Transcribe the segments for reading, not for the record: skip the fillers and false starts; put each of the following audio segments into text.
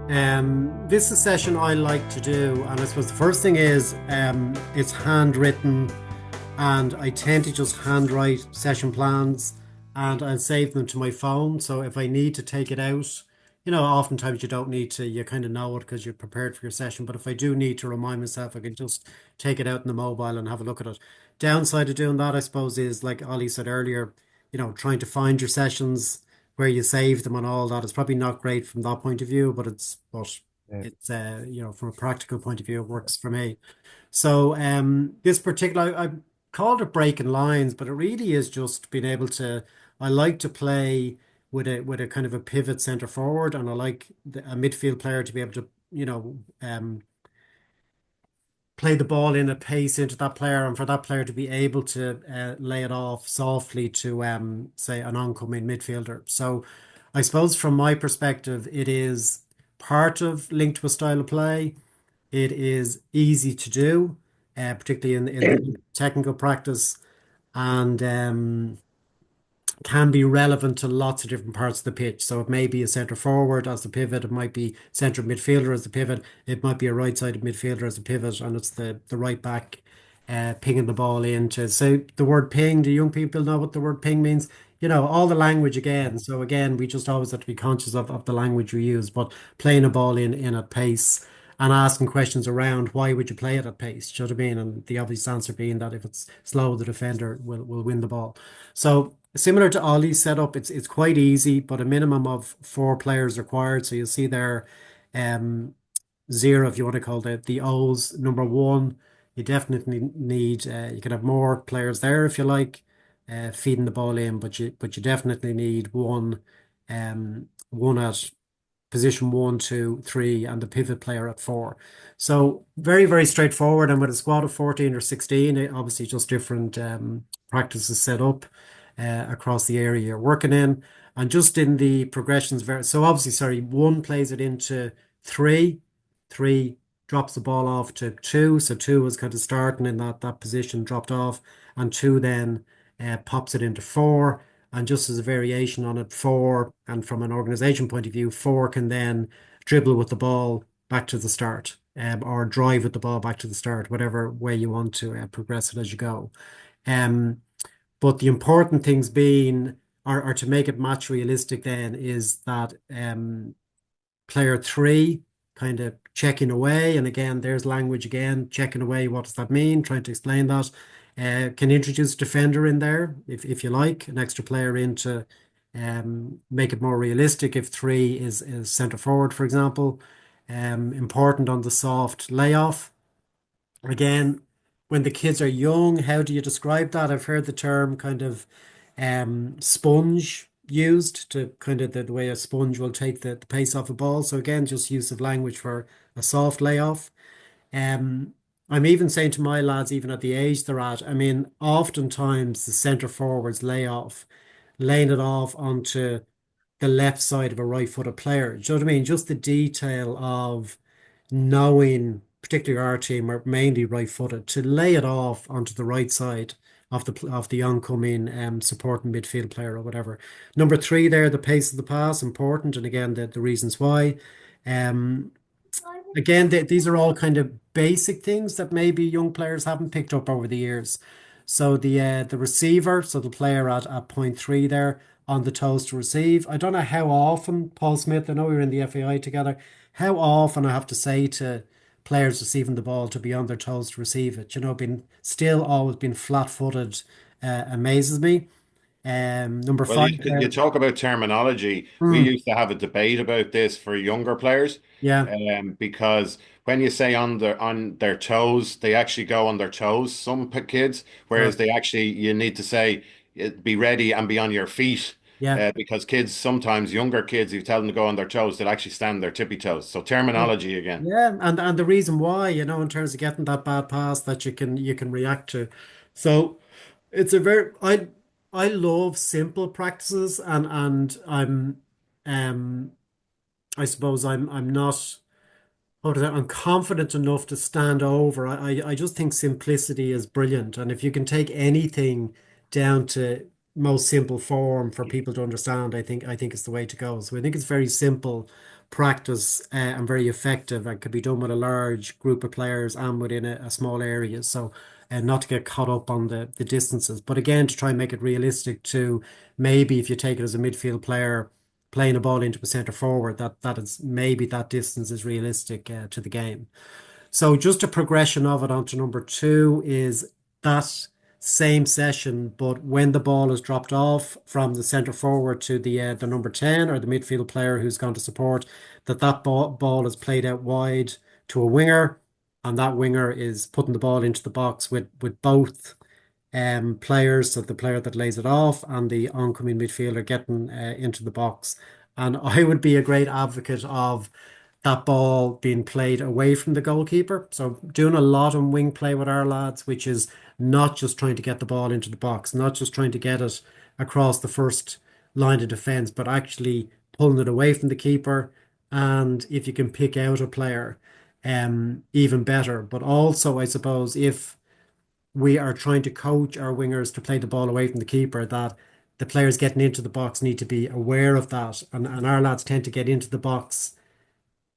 This is a session I like to do, and I suppose the first thing is it's handwritten, and I tend to just handwrite session plans, and I'll save them to my phone. So if I need to take it out, oftentimes you don't need to, you kind of know it because you're prepared for your session. But if I do need to remind myself, I can just take it out in the mobile and have a look at it. Downside of doing that, I suppose, is like Ollie said earlier, trying to find your sessions where you save them and all that. It's probably not great from that point of view, Yeah. it's from a practical point of view, it works for me. So this particular, I called it breaking lines, but it really is just being able to. I like to play with a kind of a pivot center forward, and I like a midfield player to be able to play the ball in a pace into that player, and for that player to be able to lay it off softly to say an oncoming midfielder. So I suppose from my perspective, it is part of linked to a style of play. It is easy to do, particularly in the technical practice, and can be relevant to lots of different parts of the pitch. So it may be a centre forward as the pivot, it might be centre midfielder as the pivot, it might be a right-sided midfielder as the pivot, and it's the right back pinging the ball into. So the word ping, do young people know what the word ping means? All the language again. So again, we just always have to be conscious of the language we use, but playing a ball in at pace and asking questions around why would you play it at pace? Do you know what I mean? And the obvious answer being that if it's slow, the defender will win the ball. So similar to Ollie's setup, it's quite easy, but a minimum of four players required. So you'll see there, um, zero if you want to call the O's number one. You definitely need. You can have more players there if you like, feeding the ball in, but you definitely need one at position one, two, three, and the pivot player at four. So very, very straightforward. And with a squad of 14 or 16, obviously just different practices set up across the area you're working in. And just in the progressions, so obviously, sorry, one plays it into three, three drops the ball off to two. So two was kind of starting in that position, dropped off, and two then pops it into four. And just as a variation on it, four, and from an organization point of view, four can then dribble with the ball back to the start, or drive with the ball back to the start, whatever way you want to progress it as you go. Um, but the important things being, or to make it match realistic, then is that player three kind of checking away. And again, there's language again, checking away. What does that mean? Trying to explain that. Can introduce defender in there if you like, an extra player in to make it more realistic. If three is centre forward, for example, important on the soft layoff. Again, when the kids are young, how do you describe that? I've heard the term kind of sponge used to kind of the way a sponge will take the pace off a ball. So again, just use of language for a soft layoff. Um, I'm even saying to my lads, even at the age they're at, I mean, oftentimes the centre forwards lay off, laying it off onto the left side of a right-footed player. Do you know what I mean? Just the detail of knowing, particularly our team, are mainly right-footed, to lay it off onto the right side of the oncoming supporting midfield player or whatever. Number three there, the pace of the pass, important, and again the reasons why. Um, Again, these are all kind of basic things that maybe young players haven't picked up over the years. So the receiver, so the player at point three there on the toes to receive. I don't know how often, Paul Smith, I know we were in the FAI together, how often I have to say to players receiving the ball to be on their toes to receive it. Being still always being flat-footed amazes me. Number Well, five you there. talk about terminology. We Mm, used to have a debate about this for younger players, yeah, because when you say on their toes, they actually go on their toes. Some kids, whereas correct. they actually you need to say be ready and be on your feet, Yeah. because kids sometimes younger kids, you tell them to go on their toes, they'll actually stand on their tippy toes. So terminology again. Yeah, and the reason why, in terms of getting that bad pass that you can react to. So it's a very I love simple practices, and um I suppose I'm not, I'm confident enough to stand over. I just think simplicity is brilliant. And if you can take anything down to most simple form for people to understand, I think it's the way to go. So I think it's very simple, practice and very effective and can be done with a large group of players and within a small area. So, not to get caught up on the distances, but again, to try and make it realistic to maybe if you take it as a midfield player playing a ball into a centre forward, that is maybe that distance is realistic to the game. So just a progression of it onto number two is that same session, but when the ball is dropped off from the centre forward to the number 10 or the midfield player who's gone to support, that ball is played out wide to a winger, and that winger is putting the ball into the box with both players, so the player that lays it off and the oncoming midfielder getting into the box. And I would be a great advocate of that ball being played away from the goalkeeper. So doing a lot on wing play with our lads, which is not just trying to get the ball into the box, not just trying to get it across the first line of defense, but actually pulling it away from the keeper. And if you can pick out a player, even better. But also, I suppose, if we are trying to coach our wingers to play the ball away from the keeper, that the players getting into the box need to be aware of that. And our lads tend to get into the box,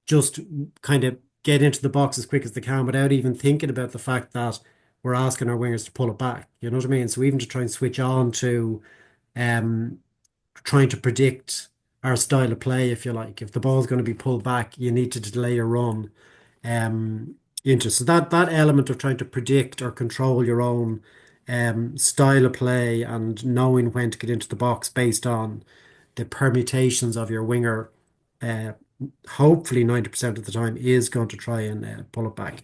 just kind of get into the box as quick as they can without even thinking about the fact that we're asking our wingers to pull it back. You know what I mean? So even to try and switch on to um, trying to predict our style of play, if you like. If the ball's going to be pulled back, you need to delay a run um, into. So that element of trying to predict or control your own style of play and knowing when to get into the box based on the permutations of your winger, uh, hopefully 90% of the time is going to try and pull it back.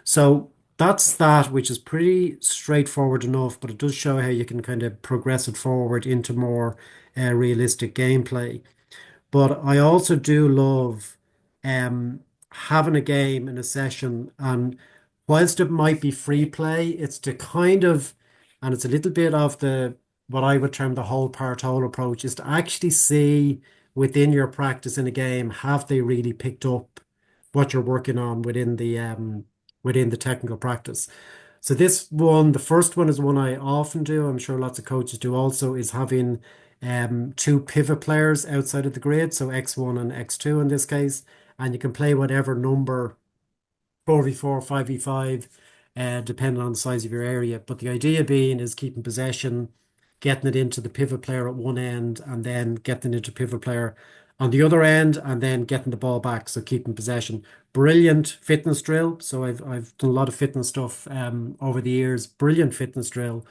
So that's that, which is pretty straightforward enough, but it does show how you can kind of progress it forward into more realistic gameplay. But I also do love having a game in a session, and whilst it might be free play, it's to kind of, and it's a little bit of the what I would term the whole part whole approach, is to actually see within your practice in a game, have they really picked up what you're working on within the technical practice. So this one, the first one is one I often do. I'm sure lots of coaches do also, is having two pivot players outside of the grid, so X1 and X2 in this case, and you can play whatever number 4v4, 5v5, depending on the size of your area. But the idea being is keeping possession, getting it into the pivot player at one end, and then getting it into pivot player on the other end, and then getting the ball back. So keeping possession. Brilliant fitness drill. So I've done a lot of fitness stuff over the years. Brilliant fitness drill,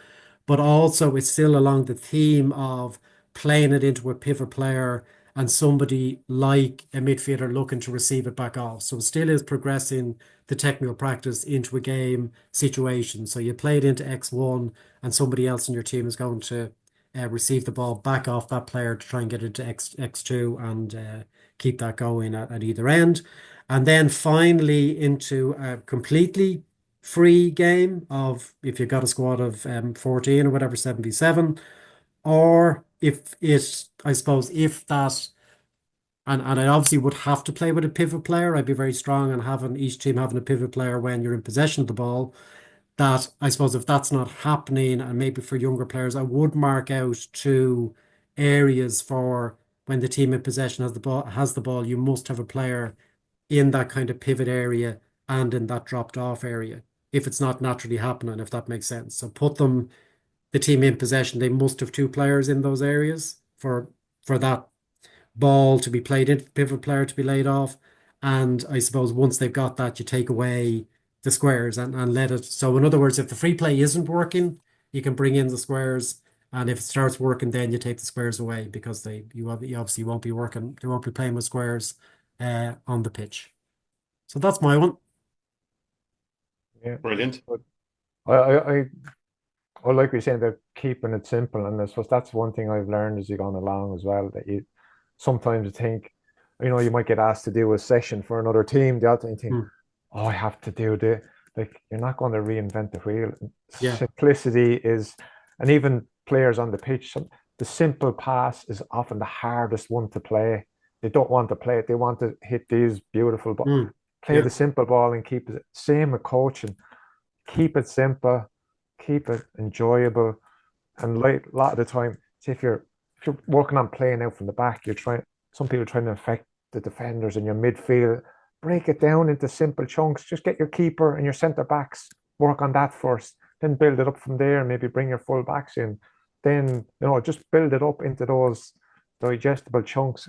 but also it's still along the theme of playing it into a pivot player and somebody like a midfielder looking to receive it back off. So it still is progressing the technical practice into a game situation. So you play it into X1 and somebody else in your team is going to receive the ball back off that player to try and get it to X2 and keep that going at either end. And then finally into a completely free game of if you've got a squad of 14 or whatever, 7v7, or if it, I suppose, if that, and I obviously would have to play with a pivot player. I'd be very strong on having each team having a pivot player when you're in possession of the ball. That I suppose if that's not happening, and maybe for younger players, I would mark out two areas for when the team in possession has the ball, you must have a player in that kind of pivot area and in that dropped off area. If it's not naturally happening, if that makes sense. So put them, the team in possession, they must have two players in those areas for that ball to be played into the pivot player to be laid off. And I suppose once they've got that, you take away the squares and let it. So in other words, if the free play isn't working, you can bring in the squares. And if it starts working, then you take the squares away because you obviously won't be working. They won't be playing with squares on the pitch. So that's my one. Yeah. Brilliant. But I well, like we were saying about keeping it simple, and I suppose that's one thing I've learned as you've gone along as well. That you sometimes you think, you might get asked to do a session for another team. The other thing you think, Hmm. oh, I have to do the like you're not going to reinvent the wheel. Yeah. Simplicity is, and even players on the pitch, the simple pass is often the hardest one to play. They don't want to play it. They want to hit these beautiful, but Hmm. play Yeah. the simple ball and keep it. Same with coaching. Keep it simple, keep it enjoyable, and like a lot of the time, see if you're working on playing out from the back, you're trying. Some people are trying to affect the defenders and your midfield, break it down into simple chunks. Just get your keeper and your centre backs, work on that first, then build it up from there. Maybe bring your full backs in. Then just build it up into those digestible chunks.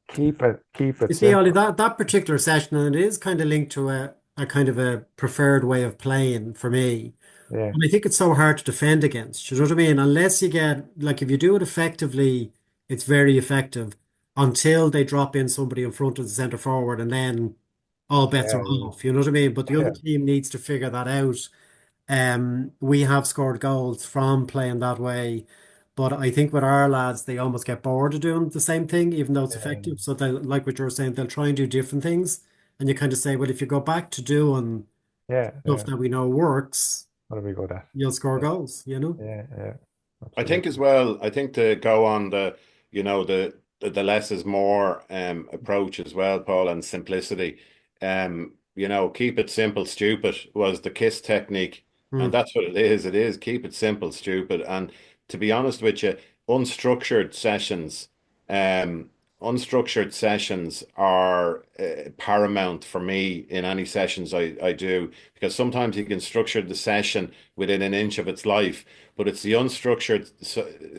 Keep it You see, Ollie, simple. that particular session, and it is kind of linked to a kind of a preferred way of playing for me. Yeah, And I think it's so hard to defend against. You know what I mean? Unless you get, like, if you do it effectively, it's very effective until they drop in somebody in front of the centre forward and then all bets are yeah, off. You know what I mean? But the other yeah, team needs to figure that out. We have scored goals from playing that way. But I think with our lads, they almost get bored of doing the same thing, even though it's yeah, effective. So they, like what you were saying, they'll try and do different things. And you kind of say, well, if you go back to doing yeah, stuff yeah. that we know works, What do we go that? you'll score Yeah, goals, you know? yeah, yeah. I think as Absolutely. well, I think to go on the less is more approach as well, Paul, and simplicity. Keep it simple, stupid was the KISS technique, and Mm. that's what it is. It is keep it simple, stupid. And to be honest with you, unstructured sessions, um, unstructured sessions are paramount for me in any sessions I do, because sometimes you can structure the session within an inch of its life, but it's the unstructured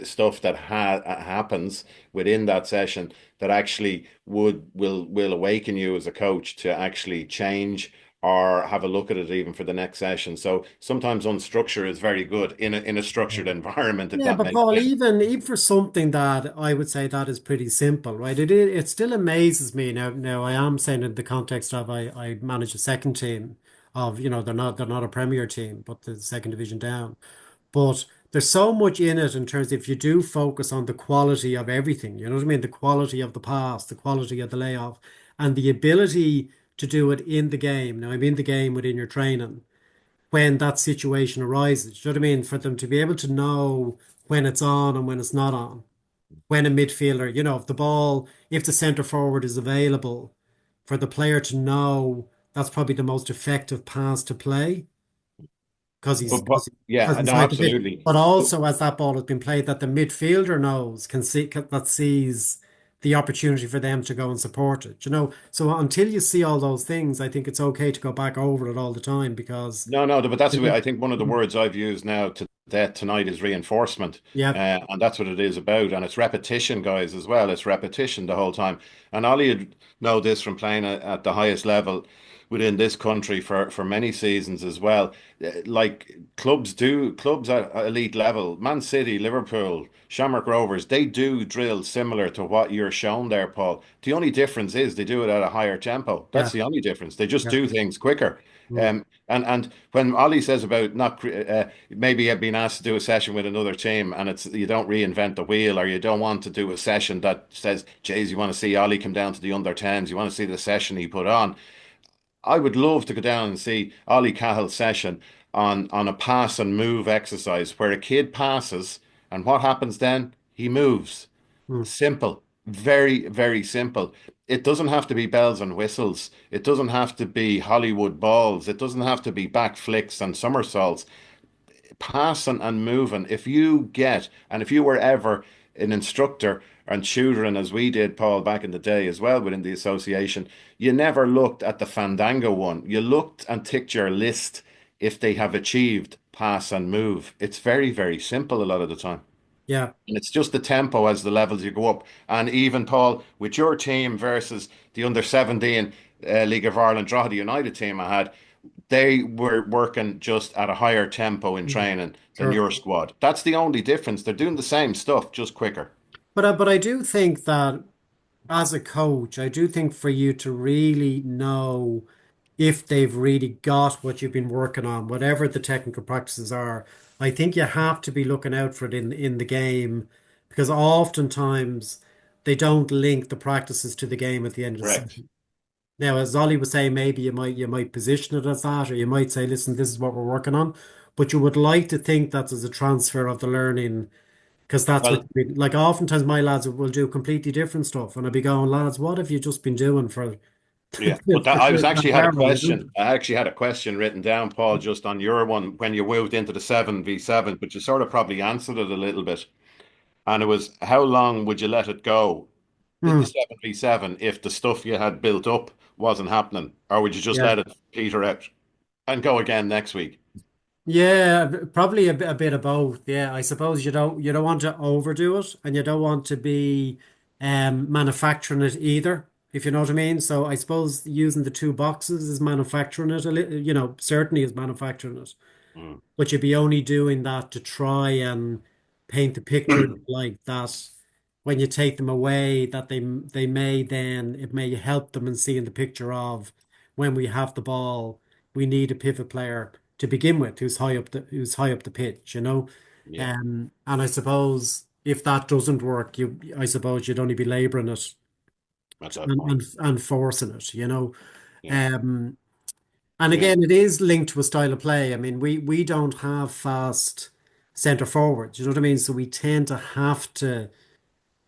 stuff that happens within that session that actually will awaken you as a coach to actually change or have a look at it even for the next session. So sometimes unstructured is very good in a structured environment, if Yeah, that but makes Paul, sense. even for something that I would say that is pretty simple, right? It still amazes me now. Now I am saying in the context of I manage a second team of, they're not a Premier team, but the second division down. But there's so much in it in terms of if you do focus on the quality of everything, you know what I mean? The quality of the pass, the quality of the layoff, and the ability to do it in the game. Now, I mean the game within your training when that situation arises. Do you know what I mean? For them to be able to know when it's on and when it's not on. When a midfielder, if the centre forward is available, for the player to know that's probably the most effective pass to play because he's But yeah, no, inside the bit. absolutely. But also, as that ball has been played, that the midfielder knows that sees the opportunity for them to go and support it. So until you see all those things, I think it's okay to go back over it all the time because No, but that's I what think, I think one of the words I've used now to that tonight is reinforcement. yeah, And that's what it is about. And it's repetition, guys, as well. It's repetition the whole time. And Ollie would know this from playing at the highest level within this country for many seasons as well. Like clubs at elite level, Man City, Liverpool, Shamrock Rovers, they do drill similar to what you're shown there, Paul. The only difference is they do it at a higher tempo. That's yeah, the only difference. They just yeah, do things quicker. mm, And when Ollie says about not maybe being asked to do a session with another team, and it's you don't reinvent the wheel, or you don't want to do a session that says, "Jays, you want to see Ollie come down to the under 10s, you want to see the session he put on." I would love to go down and see Ollie Cahill's session on a pass and move exercise where a kid passes, and what happens then? He moves. mm, Simple, very, very simple. It doesn't have to be bells and whistles. It doesn't have to be Hollywood balls. It doesn't have to be back flicks and somersaults. Passing and moving. If you were ever an instructor and tutoring as we did, Paul, back in the day as well within the association, you never looked at the Fandango one. You looked and ticked your list if they have achieved pass and move. It's very, very simple a lot of the time. yeah. And it's just the tempo as the levels you go up. And even, Paul, with your team versus the under 17 League of Ireland Drogheda United team I had, they were working just at a higher tempo in Mm, training than sure. your squad. That's the only difference. They're doing the same stuff, just quicker. But I do think that as a coach, I do think for you to really know if they've really got what you've been working on, whatever the technical practices are, I think you have to be looking out for it in the game because oftentimes they don't link the practices to the game at the end of the Correct. season. Now, as Ollie was saying, maybe you might position it as that, or you might say, listen, this is what we're working on. But you would like to think that there's a transfer of the learning because that's what Well, like oftentimes my lads will do completely different stuff and I'll be going, lads, what have you just been doing for yeah, but that, for I was actually had a 12 hours, you know? question. I actually had a question written down, Paul, just on your one when you moved into the 7v7, but you sort of probably answered it a little bit. And it was, how long would you let it go? in the Mm. 7v7 if the stuff you had built up wasn't happening, or would you just Yeah. let it peter out and go again next week? Yeah, probably a bit of both. Yeah, I suppose you don't want to overdo it, and you don't want to be manufacturing it either, if you know what I mean. So I suppose using the two boxes is manufacturing it a little, certainly is manufacturing it. Mm. But you'd be only doing that to try and paint the picture like that when you take them away, that they may then it may help them in seeing the picture of when we have the ball, we need a pivot player to begin with who's high up the pitch, you know. Yeah, And I suppose if that doesn't work, I suppose you'd only be laboring it at that and, point. and forcing it, you know. Yeah, Um, and yeah. again, it is linked to a style of play. I mean, we don't have fast centre forwards, you know what I mean? So we tend to have to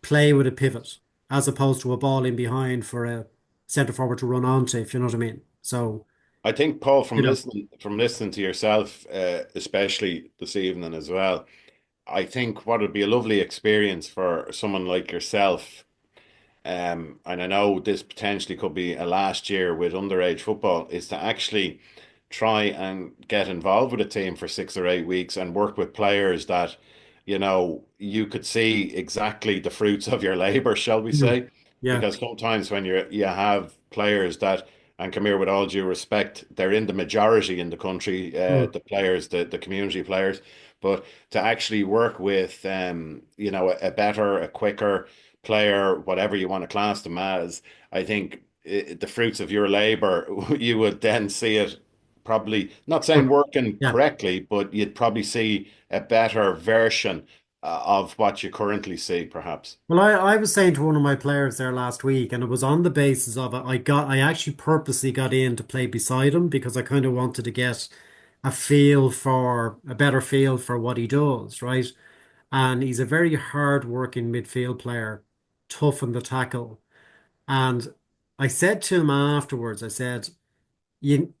play with a pivot as opposed to a ball in behind for a centre forward to run onto, if you know what I mean. So, I think, Paul, you know, from listening to yourself, especially this evening as well, I think what would be a lovely experience for someone like yourself. And I know this potentially could be a last year with underage football, is to actually try and get involved with a team for 6 or 8 weeks and work with players that, you could see exactly the fruits of your labor, shall we mm, say? yeah, Because sometimes when you have players that, and come here with all due respect, they're in the majority in the country, mm, the players, the community players, but to actually work with, a better, a quicker player, whatever you want to class them as, I think the fruits of your labor, you would then see it probably, not saying working yeah. correctly, but you'd probably see a better version of what you currently see, perhaps. Well, I was saying to one of my players there last week, and it was on the basis of it. I actually purposely got in to play beside him because I kind of wanted to get a better feel for what he does, right? And he's a very hard-working midfield player, tough in the tackle. And I said to him afterwards, I said, you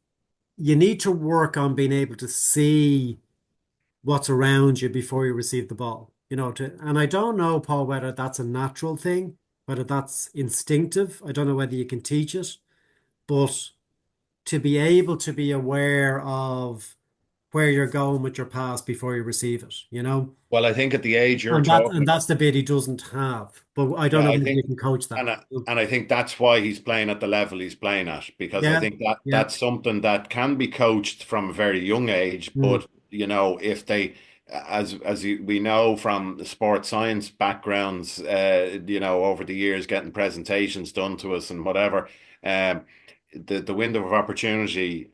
you need to work on being able to see what's around you before you receive the ball. And I don't know, Paul, whether that's a natural thing, whether that's instinctive. I don't know whether you can teach it, but to be able to be aware of where you're going with your pass before you receive it, you know? Well, I think at the age you're And talking, that's the bit he doesn't have. But I don't yeah, know I whether you think, can coach that. and I think that's why he's playing at the level he's playing at, because I Yeah, think that yeah. that's something that can be coached from a very young age. Mm, But if they, we know from the sports science backgrounds, over the years, getting presentations done to us and whatever, um, the window of opportunity,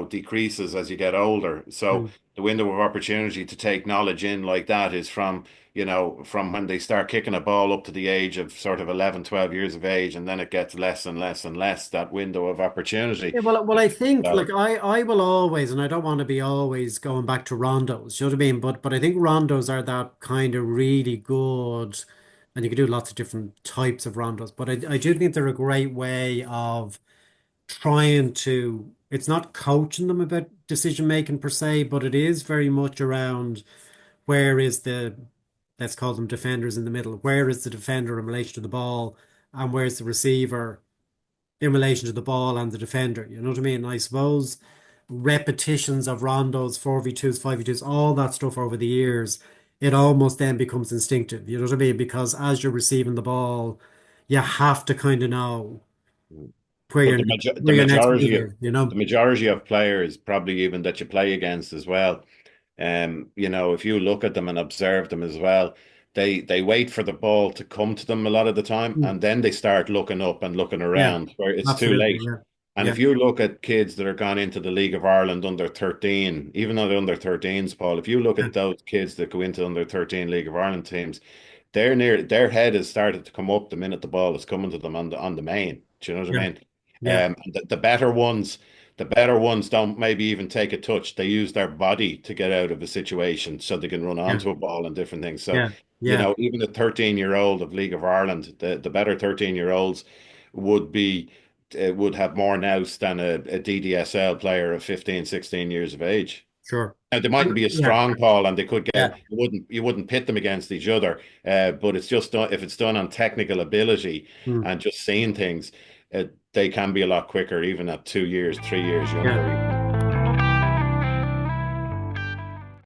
decreases as you get older. So mm. the window of opportunity to take knowledge in like that is from when they start kicking a ball up to the age of sort of 11, 12 years of age, and then it gets less and less and less, that window of opportunity. Yeah, well, I think like So, I will always, and I don't want to be always going back to rondos. You know what I mean? But I think rondos are that kind of really good, and you can do lots of different types of rondos. But I do think they're a great way of trying to. It's not coaching them about decision making per se, but it is very much around where is let's call them defenders in the middle. Where is the defender in relation to the ball, and where's the receiver in relation to the ball and the defender. You know what I mean? I suppose repetitions of rondos, 4v2s, 5v2s, all that stuff over the years, it almost then becomes instinctive. You know what I mean? Because as you're receiving the ball, you have to kind of know where but your where your next move is, you the know? majority of players, probably even that you play against as well, if you look at them and observe them as well, they wait for the ball to come to them a lot of the time, Mm. and then they start looking up and looking Yeah, around where it's too absolutely. late. Yeah. And Yeah. if you look at kids that are gone into the League of Ireland under 13, even though they're under 13s, Paul, if you look Yeah. at those kids that go into under 13 League of Ireland teams, their head has started to come up the minute the ball is coming to them on the main. Do you know what Yeah. I mean? Yeah. The better ones don't maybe even take a touch. They use their body to get out of a situation so they can run Yeah. onto a ball and different things. So, Yeah. Yeah. even a 13-year-old of League of Ireland, the better 13-year-olds would be would have more nous than a DDSL player of 15, 16 years of age. Sure. Now, they mightn't be as Yeah. strong, Paul, and they could Yeah. get you wouldn't pit them against each other. But it's just done, if it's done on technical ability Mm. and just seeing things, they can be a lot quicker, even at 2 years, 3 years Yeah. younger.